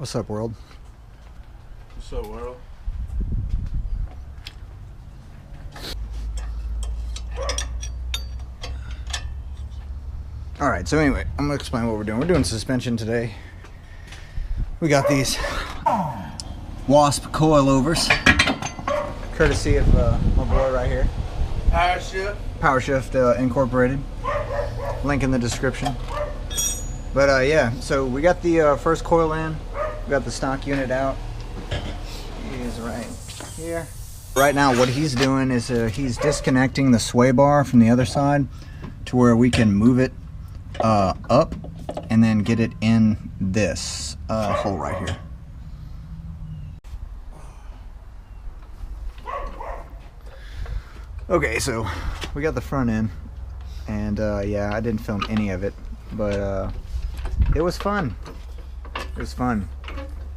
What's up, world? What's up, world? Alright, so anyway, I'm going to explain what we're doing. We're doing suspension today. We got these WASP Coilovers, courtesy of my boy right here. Powershift Incorporated. Link in the description. But yeah, so we got the first coil in. We got the stock unit out. He is right here. Right now what he's doing is he's disconnecting the sway bar from the other side to where we can move it up and then get it in this hole right here. Okay, so we got the front end, and yeah, I didn't film any of it, but it was fun. It was fun.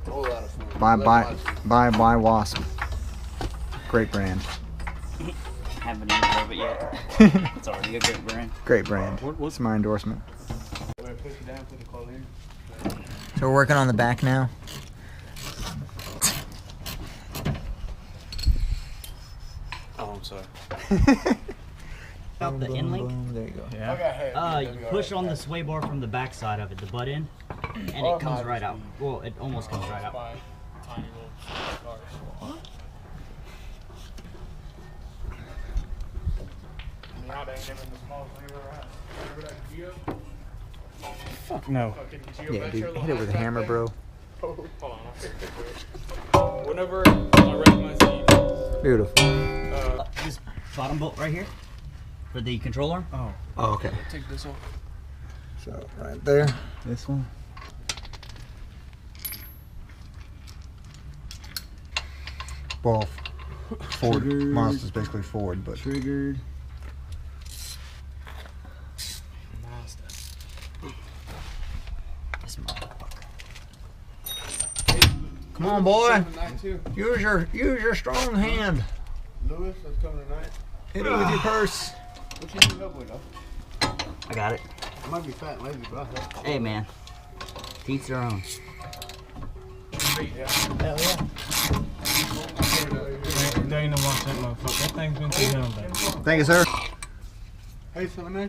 A whole lot of fun. Buy WASP. Great brand. Haven't even heard of it yet. It's already a great brand. Great brand. What's my endorsement? So we're working on the back now. Oh, I'm sorry. Out the end link. There you go. Yeah. You push on the sway bar from the back side of it, the butt end, and it comes right out. Well, it almost comes right out. Fuck no. Yeah, dude, hit it with a hammer, bro. Whenever I wreck my seat. Beautiful. This bottom bolt right here for the controller. Oh, okay. Take this off. So right there, this one. Well, forward. Miles is basically forward, but Triggered. This motherfucker. come on, boy. Use your strong hand. Lewis, that's coming tonight. Hit it with your purse. What you need help with, though? I got it. I might be fat and lazy, but I'll help. Hey, man. Teach their own. Hell yeah. They ain't no watch that motherfucker. That thing's been too hell back. Thank you, sir. Hey, so man.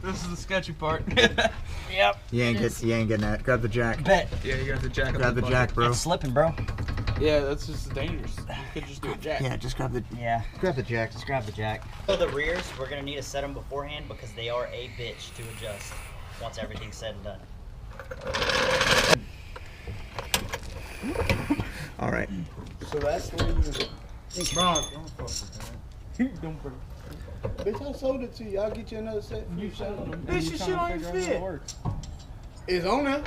This is the sketchy part. Yep. You ain't getting that. Grab the jack. Bet. Yeah, you got the jack. Grab the jack, bro. It's slipping, bro. Yeah, that's just dangerous. You could just do a jack. Yeah, just grab the Yeah. jack. Just grab the jack. So the rears, we're gonna need to set them beforehand because they are a bitch to adjust once everything's said and done. All right. So that's when you Bro, don't fuck with that. Don't fuck. Bitch, I sold it to you. I'll get you another set. You sold it. Bitch, your shit on your fit. It's on there.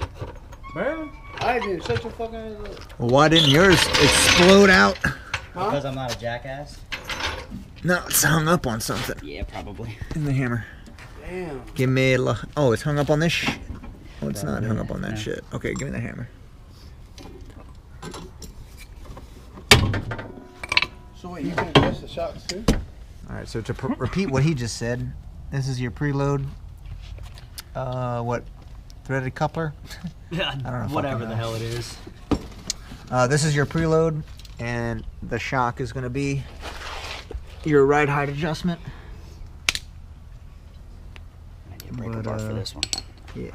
Man. I didn't shut your fucking ass up. Well, why didn't yours explode out? Huh? Because I'm not a jackass? No, it's hung up on something. Yeah, probably. In the hammer. Damn. Give me oh, it's hung up on this shit. Oh, it's not hung up on that shit. Okay, give me the hammer. So wait, you can adjust the shocks too? All right, so to repeat what he just said, this is your preload. What? Threaded coupler? Yeah, don't know, whatever fucking the hell it is. This is your preload, and the shock is going to be your ride height adjustment. I need a breaker bar for this one. Yeah.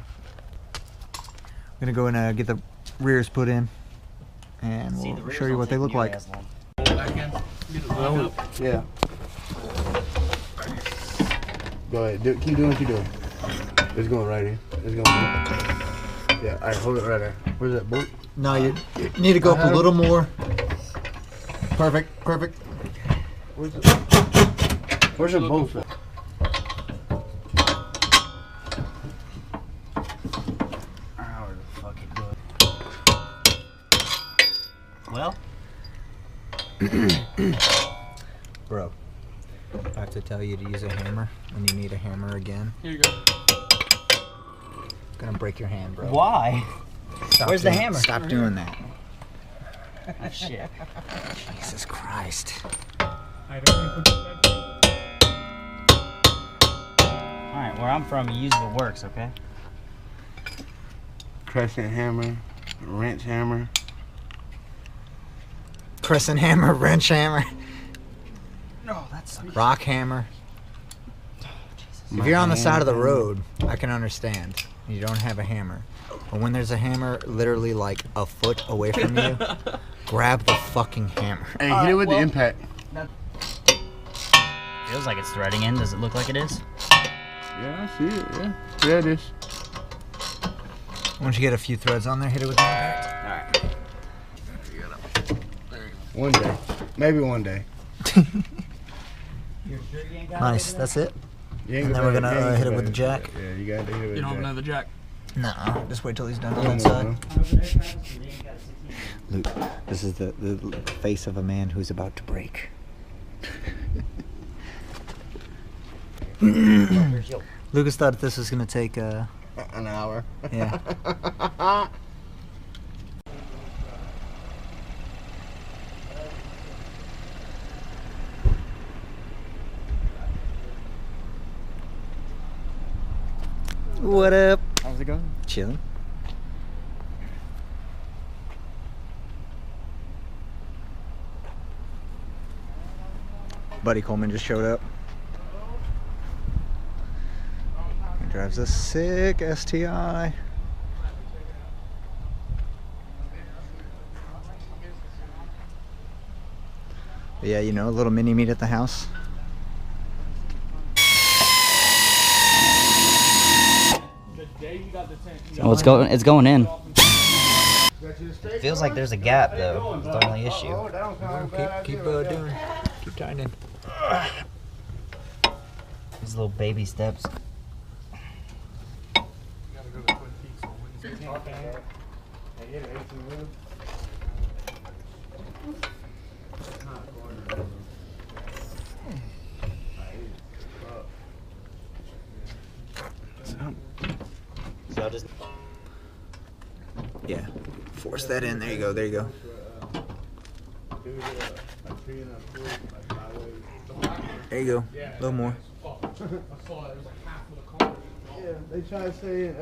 I'm going to go and get the rears put in, and See, we'll the show rears you don't what they take look nearly like. as long. Yeah. Go ahead. Keep doing what you're doing. It's going right here. It's going right. Yeah, all right, hold it right there. Where's that bolt? No, you need to go up a little more. Perfect, perfect. Where's the bolt? Well, Bro, I have to tell you to use a hammer when you need a hammer again. Here you go. Gonna break your hand, bro. why? Where's the hammer? Stop doing that. Oh, shit. Jesus Christ. I don't even put it back. Where I'm from, you use what works, okay? Crescent hammer, wrench hammer. Crescent hammer, wrench hammer, No, that's rock hammer. If you're on the side of the road, I can understand. You don't have a hammer. But when there's a hammer literally like a foot away from you, grab the fucking hammer. Hey, hit it with the impact. Feels like it's threading in. Does it look like it is? Yeah, I see it. Yeah, yeah, it is. Once you get a few threads on there, hit it with the impact. One day, maybe one day. Nice, that's it. You ain't And then we're gonna hit it with the jack. Yeah, you got to hit it with You don't have the another jack. No, just wait till he's done on jack. that side. Luke, this is the face of a man who's about to break. Lucas thought this was gonna take An hour. yeah. What up? How's it going? Chilling. Buddy Coleman just showed up. He drives a sick STI. But yeah, you know, a little mini meet at the house. Oh, it's going in. Feels like there's a gap though. It's the only issue. Keep tightening. These little baby steps. So I'll just Yeah, force that in. There you go. There you go. There you go. A little more. Yeah, they try to say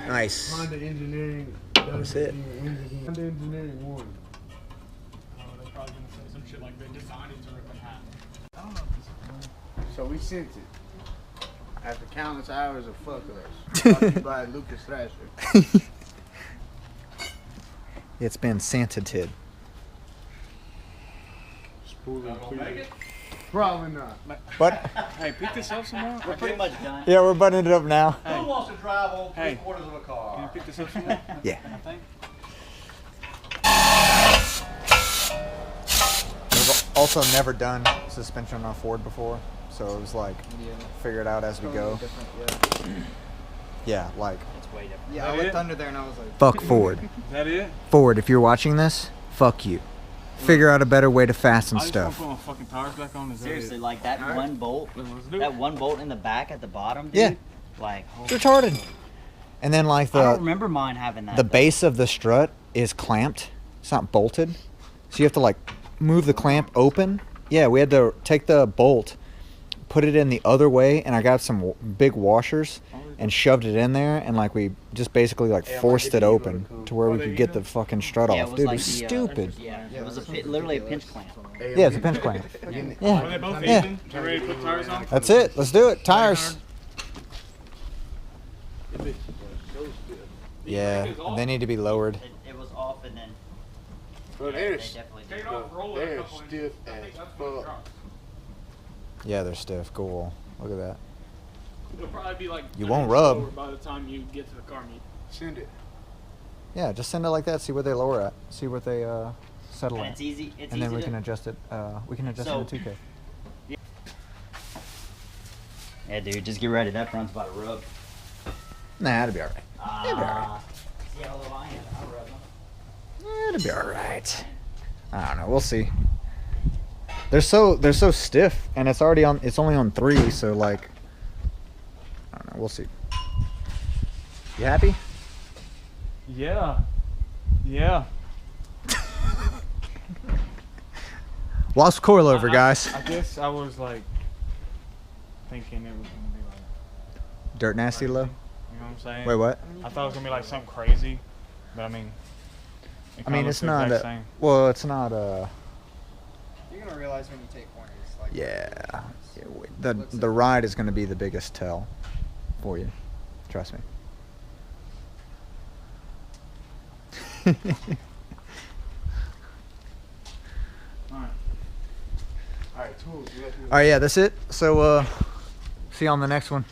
Nice. Honda Engineering. That's it. Honda Engineering one. They're probably gonna say some shit like they designed it to rip in half. So we sent it. After countless hours of fuck us. Brought to you by Lucas Thrasher. It's been Santa-tid. Spooling clear. Probably not. But Hey, pick this up some more. we're pretty much done. yeah, we're buttoning it up now. Who wants to drive on Hey. 3/4 of a car? Can you pick this up some more? Yeah. Thank We've also never done suspension on a Ford before, so it was like figure it out as we go. Yeah, like It's way different. Yeah, I looked under there and I was like, fuck Ford. Is that it? Ford, if you're watching this, fuck you. Figure out a better way to fasten I just want stuff. to put my fucking tires back on. Is that Seriously, it? like that one bolt, Let's do it. that one bolt in the back at the bottom, dude. Yeah. Like, It's retarded. And then like I don't the remember mine having that. the though. base of the strut is clamped. It's not bolted. So you have to like move the clamp open. Yeah, we had to take the bolt, put it in the other way, and I got some big washers and shoved it in there, and like we just basically like forced it open to where we could get the fucking strut Yeah, it off. was Dude, like it was the, stupid. Yeah, it was literally a pinch clamp. Yeah, it's a pinch clamp. Are they Yeah, both yeah. even? You ready to put tires on? That's it. Let's do it. Tires. Yeah, they need to be lowered. It was off and then bro, they they're, definitely Take did. it off, roll it a they're couple inches. stiff I think as that's what it fuck. drops. Yeah, they're stiff. Cool. Look at that. It'll probably be like You an won't inch rub. lower by the time you get to the car meet. Send it. Yeah, just send it like that. See where they lower at. See what they settle And at. it's easy. It's And easy then we to, can adjust it. We can adjust So- it in 2K. Yeah, dude, just get ready. That front's about to rub. Nah, it'll be alright. It'll be alright. See how low I am? I'll rub them. It'll be alright. I don't know. We'll see. They're so stiff, and it's already on. It's only on 3, so like. I don't know. We'll see. You happy? Yeah. Yeah. WASP Coilover, guys. I guess I was like thinking it was gonna be like Dirt nasty low. You know what I'm saying? Wait, what? I thought it was gonna be like something crazy, but I mean. I mean, it's not. Well, it's not. You're gonna realize when you take corners. Like Yeah. The ride is going to be the biggest tell for you. Trust me. Alright, tools. All right, yeah, that's it. So, see you on the next one.